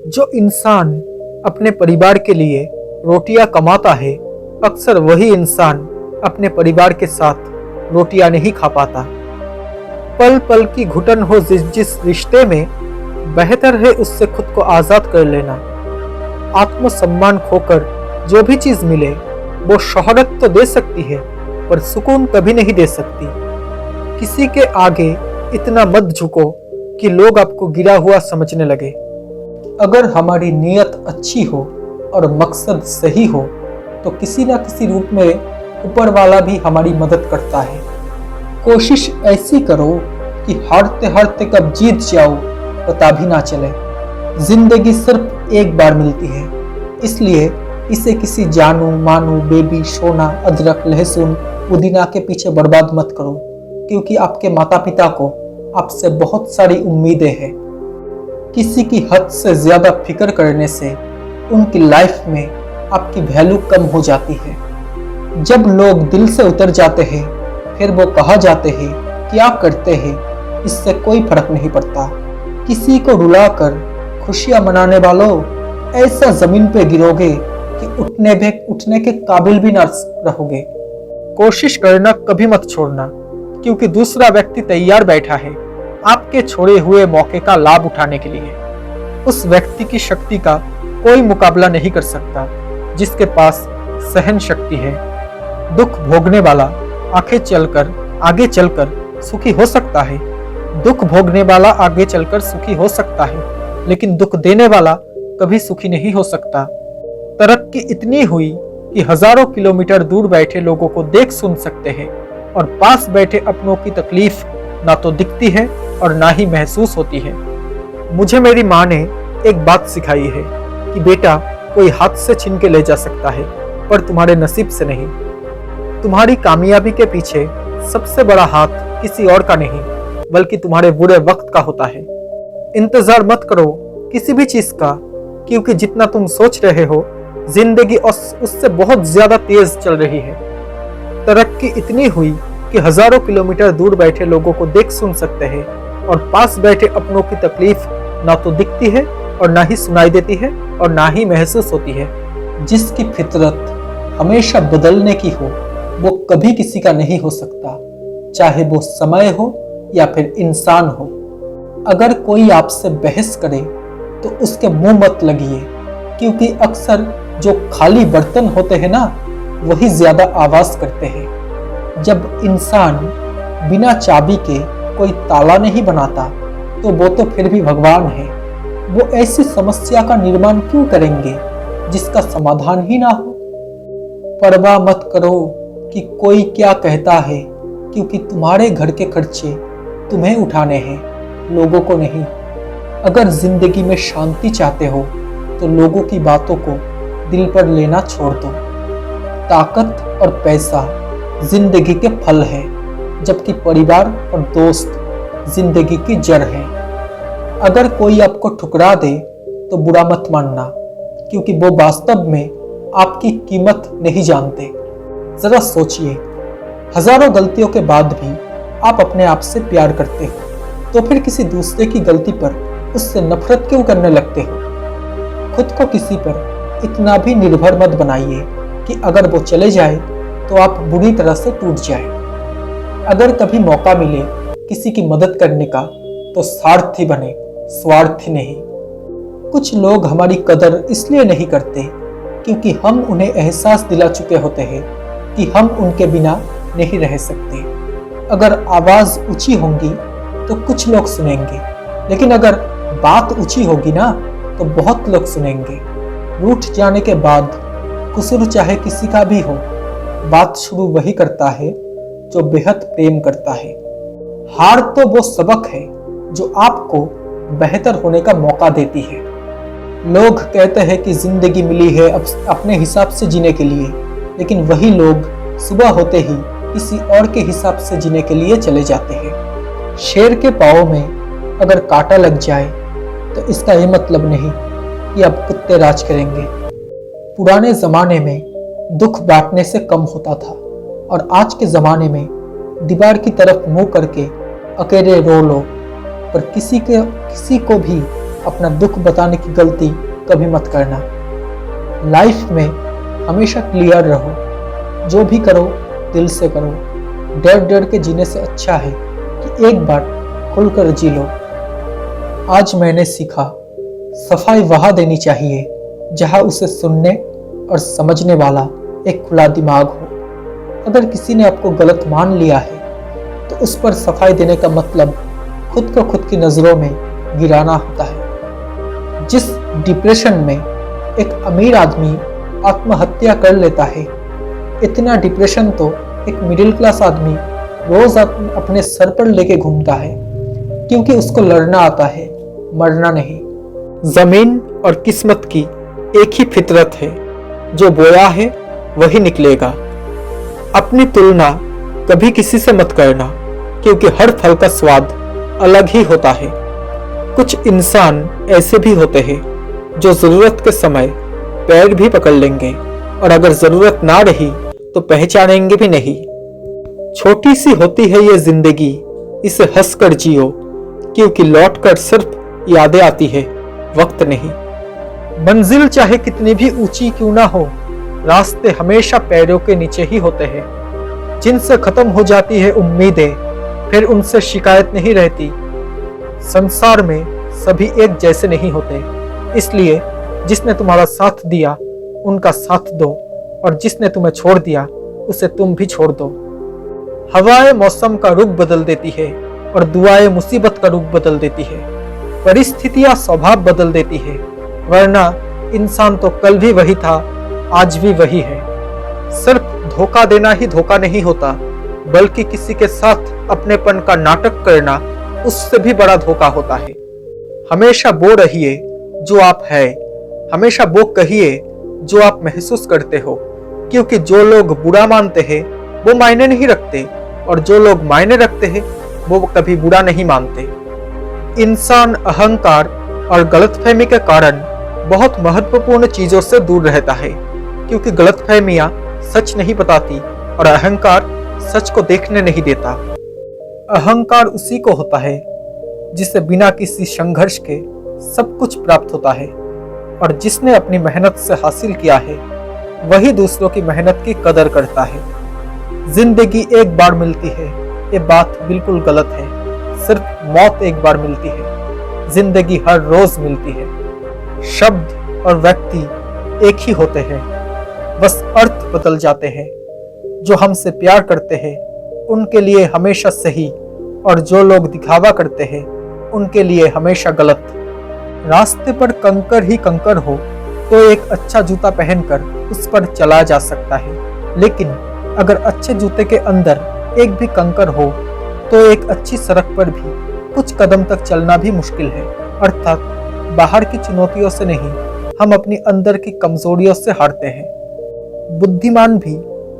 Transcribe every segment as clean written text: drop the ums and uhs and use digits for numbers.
जो इंसान अपने परिवार के लिए रोटियां कमाता है, अक्सर वही इंसान अपने परिवार के साथ रोटियां नहीं खा पाता। पल पल की घुटन हो जिस जिस रिश्ते में, बेहतर है उससे खुद को आज़ाद कर लेना। आत्मसम्मान खोकर जो भी चीज़ मिले वो शोहरत तो दे सकती है, पर सुकून कभी नहीं दे सकती। किसी के आगे इतना मत झुको कि लोग आपको गिरा हुआ समझने लगे। अगर हमारी नीयत अच्छी हो और मकसद सही हो तो किसी न किसी रूप में ऊपर वाला भी हमारी मदद करता है। कोशिश ऐसी करो कि हारते हारते कब जीत जाओ पता भी ना चले। जिंदगी सिर्फ एक बार मिलती है, इसलिए इसे किसी जानू मानू बेबी सोना अदरक लहसुन पुदीना के पीछे बर्बाद मत करो, क्योंकि आपके माता पिता को आपसे बहुत सारी उम्मीदें हैं। किसी की हद से ज्यादा फिक्र करने से उनकी लाइफ में आपकी वैल्यू कम हो जाती है। जब लोग दिल से उतर जाते हैं फिर वो कहा जाते हैं क्या करते हैं, इससे कोई फर्क नहीं पड़ता। किसी को रुलाकर खुशियां मनाने वालों, ऐसा जमीन पे गिरोगे कि उठने के काबिल भी ना रहोगे। कोशिश करना कभी मत छोड़ना, क्योंकि दूसरा व्यक्ति तैयार बैठा है आपके छोड़े हुए मौके का लाभ उठाने के लिए। उस व्यक्ति की शक्ति का कोई मुकाबला नहीं कर सकता जिसके पास सहन शक्ति है। दुख भोगने वाला आगे चलकर सुखी हो सकता है। दुख भोगने वाला आगे चलकर सुखी हो सकता है, लेकिन दुख देने वाला कभी सुखी नहीं हो सकता। तरक्की इतनी हुई कि हजारों किलोमीटर दूर बैठे लोगों को देख सुन सकते हैं, और पास बैठे अपनों की तकलीफ ना तो दिखती है और ना ही महसूस होती है। मुझे मेरी माँ ने एक बात सिखाई है कि बेटा, कोई हाथ से छीन के ले जा सकता है पर तुम्हारे नसीब से नहीं। तुम्हारी कामयाबी के पीछे सबसे बड़ा हाथ किसी और का नहीं, बल्कि तुम्हारे बुरे वक्त का होता है। इंतजार मत करो किसी भी चीज का, क्योंकि जितना तुम सोच रहे हो जिंदगी उससे बहुत ज्यादा तेज चल रही है। तरक्की इतनी हुई कि हजारों किलोमीटर दूर बैठे लोगों को देख सुन सकते हैं, और पास बैठे अपनों की तकलीफ ना तो दिखती है और ना ही सुनाई देती है और ना ही महसूस होती है। जिसकी फितरत हमेशा बदलने की हो वो कभी किसी का नहीं हो सकता, चाहे वो समय हो या फिर इंसान हो। अगर कोई आपसे बहस करे तो उसके मुंह मत लगिए, क्योंकि अक्सर जो खाली बर्तन होते हैं ना, वही ज्यादा आवाज करते हैं। जब इंसान बिना चाबी के कोई ताला नहीं बनाता तो वो तो फिर भी भगवान है। वो ऐसी समस्या का निर्माण क्यों करेंगे जिसका समाधान ही ना हो। परवाह मत करो कि कोई क्या कहता है, क्योंकि तुम्हारे घर के खर्चे तुम्हें उठाने हैं, लोगों को नहीं। अगर जिंदगी में शांति चाहते हो तो लोगों की बातों को दिल पर लेना छोड़ दो। ताकत और पैसा जिंदगी के फल है, जबकि परिवार और दोस्त जिंदगी की जड़ है। अगर कोई आपको ठुकरा दे तो बुरा मत मानना, क्योंकि वो वास्तव में आपकी कीमत नहीं जानते। जरा सोचिए, हजारों गलतियों के बाद भी आप अपने आप से प्यार करते हो, तो फिर किसी दूसरे की गलती पर उससे नफरत क्यों करने लगते हो। खुद को किसी पर इतना भी निर्भर मत बनाइए कि अगर वो चले जाए तो आप बुरी तरह से टूट जाए। अगर कभी मौका मिले किसी की मदद करने का तो स्वार्थी बने, स्वार्थी नहीं। कुछ लोग हमारी कदर इसलिए नहीं करते क्योंकि हम उन्हें एहसास दिला चुके होते हैं कि हम उनके बिना नहीं रह सकते। अगर आवाज ऊंची होगी तो कुछ लोग सुनेंगे, लेकिन अगर बात ऊंची होगी ना तो बहुत लोग सुनेंगे। रूठ जाने के बाद कसूर चाहे किसी का भी हो, बात शुरू वही करता है जो बेहद प्रेम करता है। हार तो वो सबक है जो आपको बेहतर होने का मौका देती है। लोग कहते हैं कि जिंदगी मिली है अपने हिसाब से जीने के लिए, लेकिन वही लोग सुबह होते ही किसी और के हिसाब से जीने के लिए चले जाते हैं। शेर के पाँव में अगर कांटा लग जाए तो इसका ये मतलब नहीं कि अब कुत्ते राज करेंगे। पुराने जमाने में दुख बांटने से कम होता था, और आज के जमाने में दीवार की तरफ मुंह करके अकेले रो लो, पर किसी को भी अपना दुख बताने की गलती कभी मत करना। लाइफ में हमेशा क्लियर रहो, जो भी करो दिल से करो। डर डर के जीने से अच्छा है कि एक बार खुलकर जी लो। आज मैंने सीखा, सफाई वहाँ देनी चाहिए जहाँ उसे सुनने और समझने वाला एक खुला दिमाग हो। अगर किसी ने आपको गलत मान लिया है तो उस पर सफाई देने का मतलब खुद को खुद की नज़रों में गिराना होता है। जिस डिप्रेशन में एक अमीर आदमी आत्महत्या कर लेता है, इतना डिप्रेशन तो एक मिडिल क्लास आदमी रोज अपने सर पर लेके घूमता है, क्योंकि उसको लड़ना आता है, मरना नहीं। जमीन और किस्मत की एक ही फितरत है, जो बोया है वही निकलेगा। अपनी तुलना कभी किसी से मत करना, क्योंकि हर फल का स्वाद अलग ही होता है। कुछ इंसान ऐसे भी होते हैं जो जरूरत के समय पैर भी पकड़ लेंगे, और अगर जरूरत ना रही तो पहचानेंगे भी नहीं। छोटी सी होती है ये जिंदगी, इसे हंसकर जियो, क्योंकि लौटकर सिर्फ यादें आती है, वक्त नहीं। मंजिल चाहे कितनी भी ऊंची क्यों ना हो, रास्ते हमेशा पैरों के नीचे ही होते हैं। जिनसे खत्म हो जाती है उम्मीदें, फिर उनसे शिकायत नहीं रहती। संसार में सभी एक जैसे नहीं होते, इसलिए जिसने तुम्हारा साथ दिया उनका साथ दो, और जिसने तुम्हें छोड़ दिया उसे तुम भी छोड़ दो। हवाएं मौसम का रुख बदल देती है और दुआएं मुसीबत का रुख बदल देती है। परिस्थितियां स्वभाव बदल देती है, वरना इंसान तो कल भी वही था, आज भी वही है। सिर्फ धोखा देना ही धोखा नहीं होता, बल्कि किसी के साथ अपनेपन का नाटक करना उससे भी बड़ा धोखा होता है। हमेशा वो रहिए जो आप है, हमेशा वो कहिए जो आप महसूस करते हो, क्योंकि जो लोग बुरा मानते हैं वो मायने नहीं रखते, और जो लोग मायने रखते हैं वो कभी बुरा नहीं मानते। इंसान अहंकार और गलतफहमी के कारण बहुत महत्वपूर्ण चीजों से दूर रहता है, क्योंकि गलतफहमियां सच नहीं बताती और अहंकार सच को देखने नहीं देता। अहंकार उसी को होता है जिसे बिना किसी संघर्ष के सब कुछ प्राप्त होता है, और जिसने अपनी मेहनत से हासिल किया है वही दूसरों की मेहनत की कदर करता है। जिंदगी एक बार मिलती है, ये बात बिल्कुल गलत है। सिर्फ मौत एक बार मिलती है, जिंदगी हर रोज मिलती है। शब्द और व्यक्ति एक ही होते हैं, बस अर्थ बदल जाते हैं। जो हमसे प्यार करते हैं उनके लिए हमेशा सही, और जो लोग दिखावा करते हैं उनके लिए हमेशा गलत। रास्ते पर कंकर ही कंकर हो तो एक अच्छा जूता पहनकर उस पर चला जा सकता है, लेकिन अगर अच्छे जूते के अंदर एक भी कंकर हो तो एक अच्छी सड़क पर भी कुछ कदम तक चलना भी मुश्किल है। अर्थात बाहर की चुनौतियों से नहीं, हम अपनी अंदर की कमजोरियों से हारते हैं। बुद्धिमान भी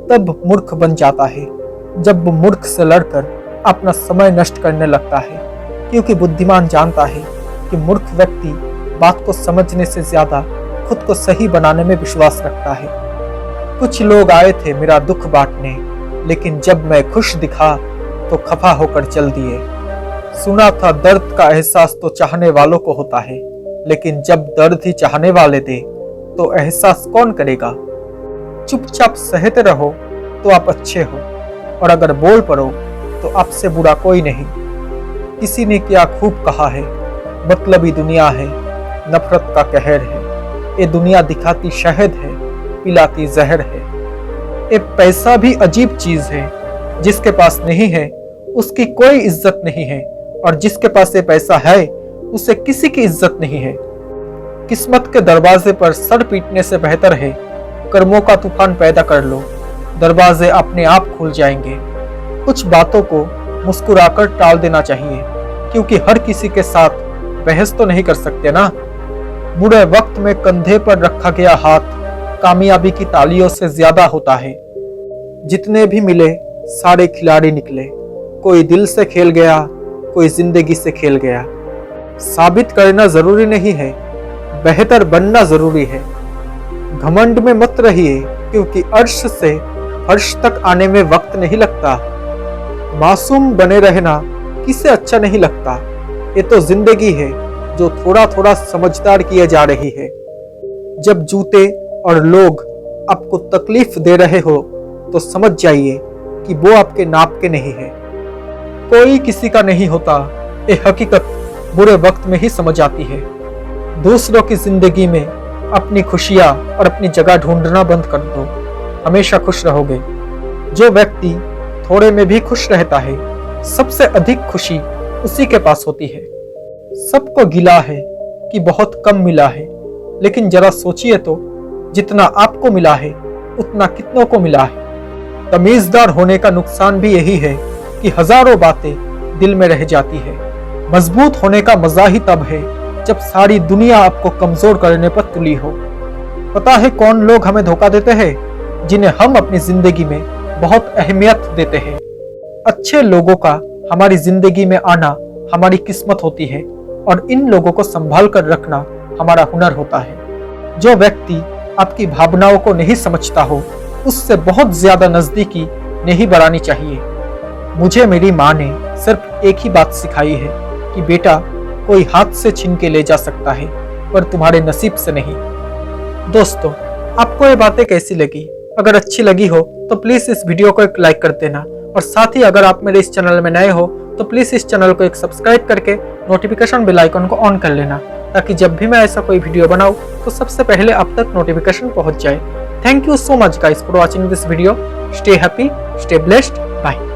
तब मूर्ख बन जाता है जब वो मूर्ख से लड़कर अपना समय नष्ट करने लगता है, क्योंकि बुद्धिमान जानता है कि मूर्ख व्यक्ति बात को समझने से ज्यादा खुद को सही बनाने में विश्वास रखता है। कुछ लोग आए थे मेरा दुख बांटने, लेकिन जब मैं खुश दिखा तो खफा होकर चल दिए। सुना था दर्द का एहसास तो चाहने वालों को होता है, लेकिन जब दर्द ही चाहने वाले दे तो एहसास कौन करेगा। चुपचाप सहते रहो तो आप अच्छे हो, और अगर बोल पड़ो तो आपसे बुरा कोई नहीं। किसी ने क्या खूब कहा है, मतलबी दुनिया है, नफरत का कहर है। ये दुनिया दिखाती शहद है, पिलाती जहर है। ये पैसा भी अजीब चीज है, जिसके पास नहीं है उसकी कोई इज्जत नहीं है, और जिसके पास ये पैसा है उसे किसी की इज्जत नहीं है। किस्मत के दरवाजे पर सर पीटने से बेहतर है कर्मों का तूफान पैदा कर लो, दरवाजे अपने आप खुल जाएंगे। कुछ बातों को मुस्कुराकर टाल देना चाहिए, क्योंकि हर किसी के साथ बहस तो नहीं कर सकते ना। बुरे वक्त में कंधे पर रखा गया हाथ कामयाबी की तालियों से ज्यादा होता है। जितने भी मिले सारे खिलाड़ी निकले, कोई दिल से खेल गया, कोई जिंदगी से खेल गया। साबित करना जरूरी नहीं है, बेहतर बनना जरूरी है। घमंड में मत रहिए, क्योंकि अर्श से फर्श तक आने में वक्त नहीं लगता। मासूम बने रहना किसे अच्छा नहीं लगता। ये तो जिंदगी है, जो थोड़ा थोड़ा समझदार किए जा रही है। जब जूते और लोग आपको तकलीफ दे रहे हो तो समझ जाइए कि वो आपके नाप के नहीं है। कोई किसी का नहीं होता, ये हकीकत बुरे वक्त में ही समझ आती है। दूसरों की जिंदगी में अपनी खुशियां और अपनी जगह ढूंढना बंद कर दो, हमेशा खुश रहोगे। जो व्यक्ति थोड़े में भी खुश रहता है, सबसे अधिक खुशी उसी के पास होती है। सबको गिला है कि बहुत कम मिला है, लेकिन जरा सोचिए तो जितना आपको मिला है उतना कितनों को मिला है। तमीजदार होने का नुकसान भी यही है कि हजारों बातें दिल में रह जाती है। मजबूत होने का मजा ही तब है जब सारी दुनिया आपको कमजोर करने पर तुली हो। पता है कौन लोग हमें धोखा देते हैं? जिन्हें हम अपनी जिंदगी में बहुत अहमियत देते हैं। अच्छे लोगों का हमारी जिंदगी में आना हमारी किस्मत होती है और इन लोगों को संभाल कर रखना हमारा हुनर होता है। जो व्यक्ति आपकी भावनाओं को नहीं समझता हो, उससे बहुत ज्यादा नजदीकी नहीं बढ़ानी चाहिए। मुझे मेरी माँ ने सिर्फ एक ही बात सिखाई है कि बेटा, कोई हाथ से छीन के ले जा सकता है पर तुम्हारे नसीब से नहीं। दोस्तों, आपको ये बातें कैसी लगी? अगर अच्छी लगी हो तो प्लीज इस वीडियो को एक लाइक कर देना, और साथ ही अगर आप मेरे इस चैनल में नए हो तो प्लीज इस चैनल को एक सब्सक्राइब करके नोटिफिकेशन बेल आइकन को ऑन कर लेना, ताकि जब भी मैं ऐसा कोई वीडियो बनाऊं तो सबसे पहले आप तक नोटिफिकेशन पहुंच जाए। Thank you so much guys for watching this video. Stay happy, stay blessed, bye.